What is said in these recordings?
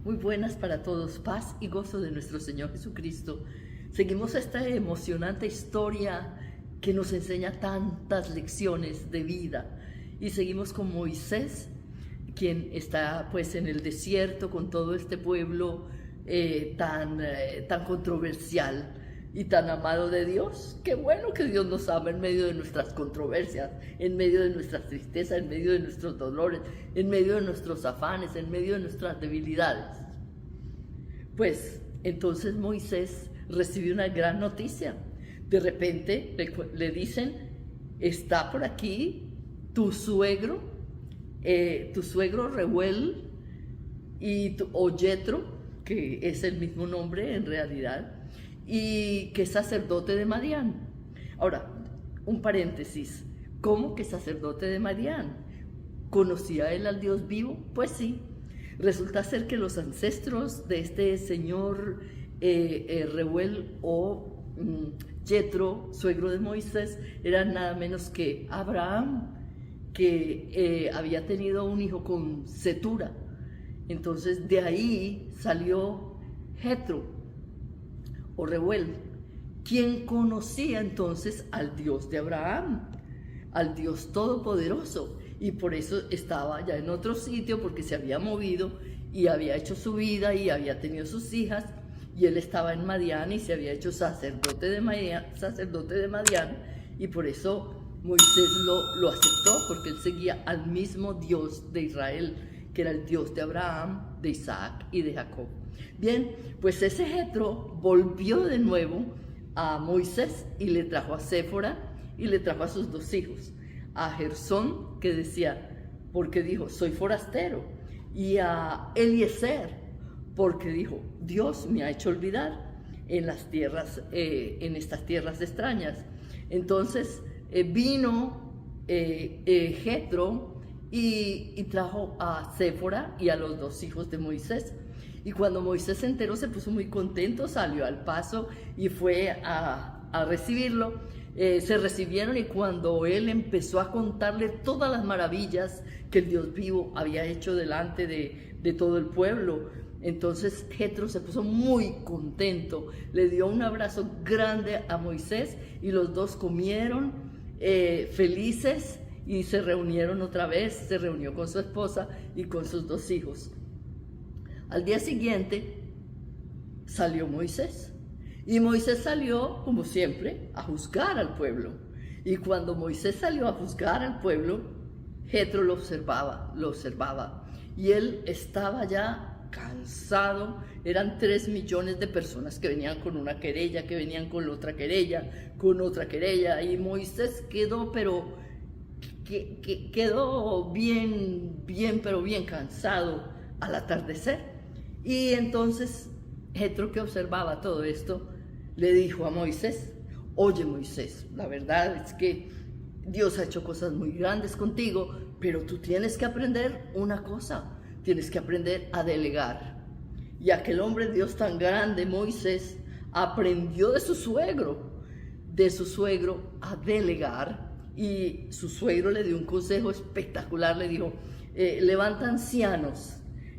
Muy buenas para todos, paz y gozo de nuestro Señor Jesucristo. Seguimos esta emocionante historia que nos enseña tantas lecciones de vida. Y seguimos con Moisés, quien está pues en el desierto con todo este pueblo tan controversial y tan amado de Dios. Qué bueno que Dios nos ama en medio de nuestras controversias, en medio de nuestras tristezas, en medio de nuestros dolores, en medio de nuestros afanes, en medio de nuestras debilidades. Pues entonces Moisés recibió una gran noticia. De repente le dicen: está por aquí tu suegro Reuel o Yetro, que es el mismo nombre en realidad, y que es sacerdote de Madián. Ahora, un paréntesis: ¿cómo que sacerdote de Madián? ¿Conocía él al Dios vivo? Pues sí. Resulta ser que los ancestros de este señor Reuel o Yetro, suegro de Moisés, eran nada menos que Abraham, que había tenido un hijo con Cetura. Entonces de ahí salió Jetro o Reuel, quien conocía entonces al Dios de Abraham, al Dios todopoderoso, y por eso estaba ya en otro sitio, porque se había movido y había hecho su vida y había tenido sus hijas, y él estaba en Madián y se había hecho sacerdote de Madián, y por eso Moisés lo aceptó, porque él seguía al mismo Dios de Israel, que era el Dios de Abraham, de Isaac y de Jacob. Bien, pues ese Jetro volvió de nuevo a Moisés y le trajo a Séfora y le trajo a sus dos hijos, a Gersón, que decía, porque dijo, soy forastero, y a Eliezer, porque dijo, Dios me ha hecho olvidar en las tierras, en estas tierras extrañas. Entonces vino Jetro y trajo a Séfora y a los dos hijos de Moisés. Y cuando Moisés se enteró, se puso muy contento, salió al paso y fue a recibirlo. Se recibieron, y cuando él empezó a contarle todas las maravillas que el Dios vivo había hecho delante de todo el pueblo, entonces Jetro se puso muy contento, le dio un abrazo grande a Moisés y los dos comieron felices y se reunieron otra vez. Se reunió con su esposa y con sus dos hijos. Al día siguiente salió Moisés. Y Moisés salió, como siempre, a juzgar al pueblo. Y cuando Moisés salió a juzgar al pueblo, Jetro lo observaba. Y él estaba ya cansado. Eran 3 millones de personas que venían con una querella, que venían con otra querella. Y Moisés quedó, quedó bien cansado al atardecer. Y entonces Jetro, que observaba todo esto, le dijo a Moisés: oye Moisés, la verdad es que Dios ha hecho cosas muy grandes contigo, pero tú tienes que aprender una cosa, tienes que aprender a delegar. Y aquel hombre de Dios tan grande, Moisés, aprendió de su suegro a delegar, y su suegro le dio un consejo espectacular. Le dijo: levanta ancianos,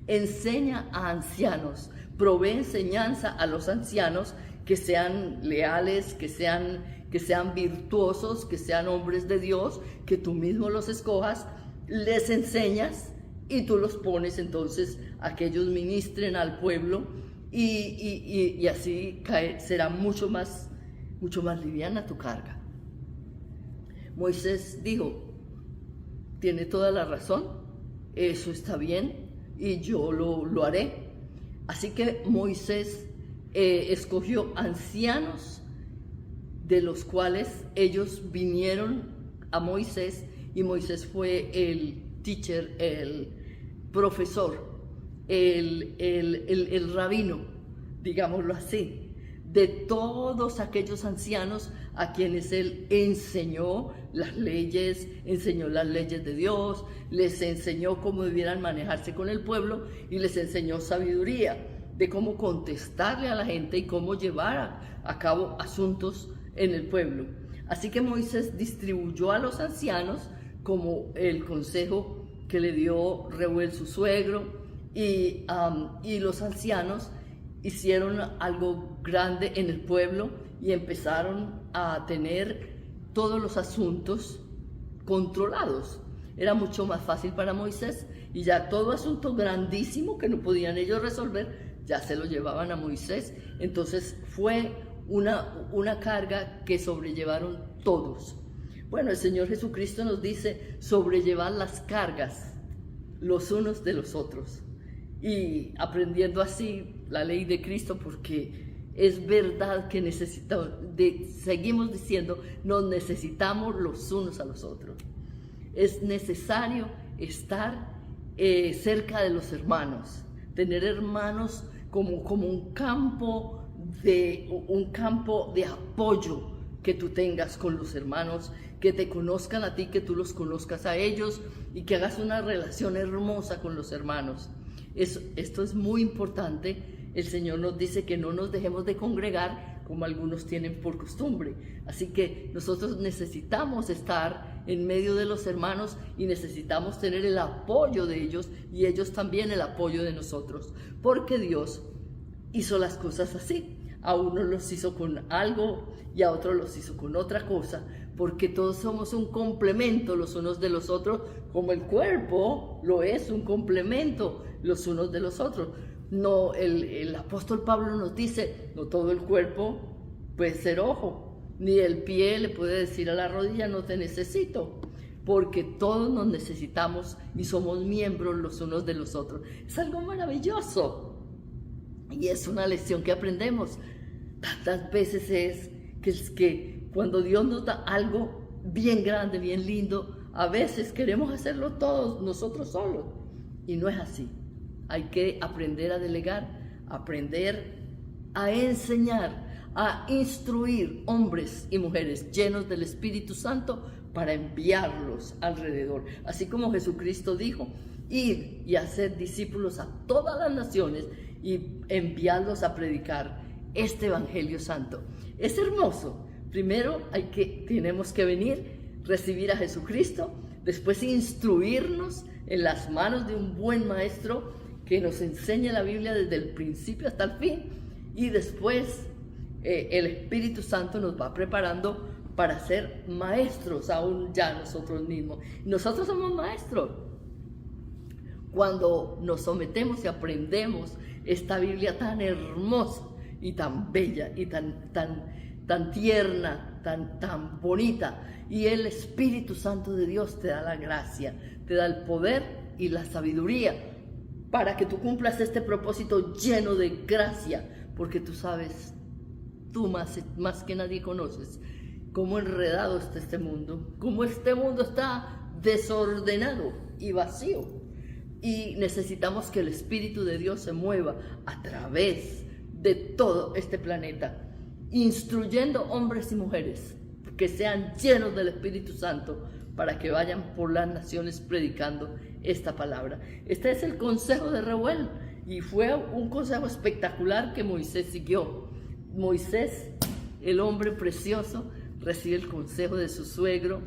enseña a ancianos, provee enseñanza a los ancianos, que sean leales, que sean virtuosos, que sean hombres de Dios, que tú mismo los escojas, les enseñas y tú los pones entonces a que ellos ministren al pueblo, y así será mucho más liviana tu carga. Moisés dijo: tiene toda la razón, eso está bien y yo lo haré. Así que Moisés escogió ancianos, de los cuales ellos vinieron a Moisés, y Moisés fue el teacher, el profesor, el rabino, digámoslo así, de todos aquellos ancianos a quienes él enseñó las leyes de Dios, les enseñó cómo debieran manejarse con el pueblo, y les enseñó sabiduría de cómo contestarle a la gente y cómo llevar a cabo asuntos en el pueblo. Así que Moisés distribuyó a los ancianos como el consejo que le dio Reuel, su suegro, y los ancianos hicieron algo grande en el pueblo y empezaron a tener todos los asuntos controlados. Era mucho más fácil para Moisés, y ya todo asunto grandísimo que no podían ellos resolver, ya se lo llevaban a Moisés. Entonces fue una carga que sobrellevaron todos. Bueno, el Señor Jesucristo nos dice sobrellevar las cargas los unos de los otros, y aprendiendo así la ley de Cristo, porque es verdad que seguimos diciendo, nos necesitamos los unos a los otros. Es necesario estar cerca de los hermanos, tener hermanos como un campo de apoyo que tú tengas con los hermanos, que te conozcan a ti, que tú los conozcas a ellos, y que hagas una relación hermosa con los hermanos. Esto es muy importante. El Señor nos dice que no nos dejemos de congregar como algunos tienen por costumbre. Así que nosotros necesitamos estar en medio de los hermanos y necesitamos tener el apoyo de ellos y ellos también el apoyo de nosotros, porque Dios hizo las cosas así. A unos los hizo con algo y a otros los hizo con otra cosa, porque todos somos un complemento los unos de los otros, como el cuerpo lo es un complemento los unos de los otros. No, el apóstol Pablo nos dice, no todo el cuerpo puede ser ojo, ni el pie le puede decir a la rodilla, no te necesito, porque todos nos necesitamos y somos miembros los unos de los otros. Es algo maravilloso y es una lección que aprendemos. Tantas veces es que cuando Dios nos da algo bien grande, bien lindo, a veces queremos hacerlo todos nosotros solos, y no es así. Hay que aprender a delegar, aprender a enseñar, a instruir hombres y mujeres llenos del Espíritu Santo para enviarlos alrededor. Así como Jesucristo dijo, ir y hacer discípulos a todas las naciones y enviarlos a predicar este Evangelio Santo. Es hermoso. Primero tenemos que venir, recibir a Jesucristo, después instruirnos en las manos de un buen maestro que nos enseña la Biblia desde el principio hasta el fin, y después el Espíritu Santo nos va preparando para ser maestros aún ya nosotros mismos. Nosotros somos maestros cuando nos sometemos y aprendemos esta Biblia tan hermosa y tan bella y tan tierna, tan bonita, y el Espíritu Santo de Dios te da la gracia, te da el poder y la sabiduría para que tú cumplas este propósito lleno de gracia, porque tú sabes, tú más que nadie conoces cómo enredado está este mundo, cómo este mundo está desordenado y vacío, y necesitamos que el Espíritu de Dios se mueva a través de todo este planeta, instruyendo hombres y mujeres que sean llenos del Espíritu Santo para que vayan por las naciones predicando esta palabra. Este es el consejo de Reuel, y fue un consejo espectacular que Moisés siguió. Moisés, el hombre precioso, recibe el consejo de su suegro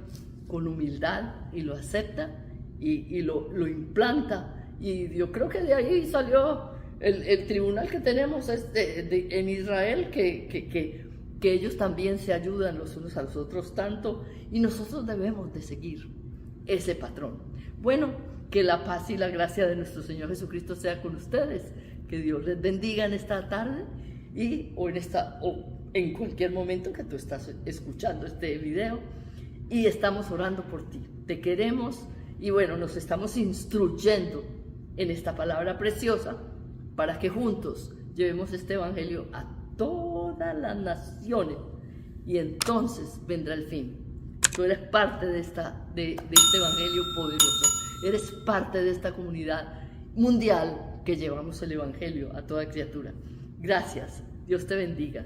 con humildad y lo acepta y lo implanta, y yo creo que de ahí salió el tribunal que tenemos en Israel, que ellos también se ayudan los unos a los otros tanto, y nosotros debemos de seguir ese patrón. Bueno, que la paz y la gracia de nuestro Señor Jesucristo sea con ustedes, que Dios les bendiga en esta tarde o en cualquier momento que tú estás escuchando este video, y estamos orando por ti, te queremos, y bueno, nos estamos instruyendo en esta palabra preciosa para que juntos llevemos este evangelio a todas las naciones, y entonces vendrá el fin. Tú eres parte de este evangelio poderoso, eres parte de esta comunidad mundial que llevamos el evangelio a toda criatura. Gracias, Dios te bendiga.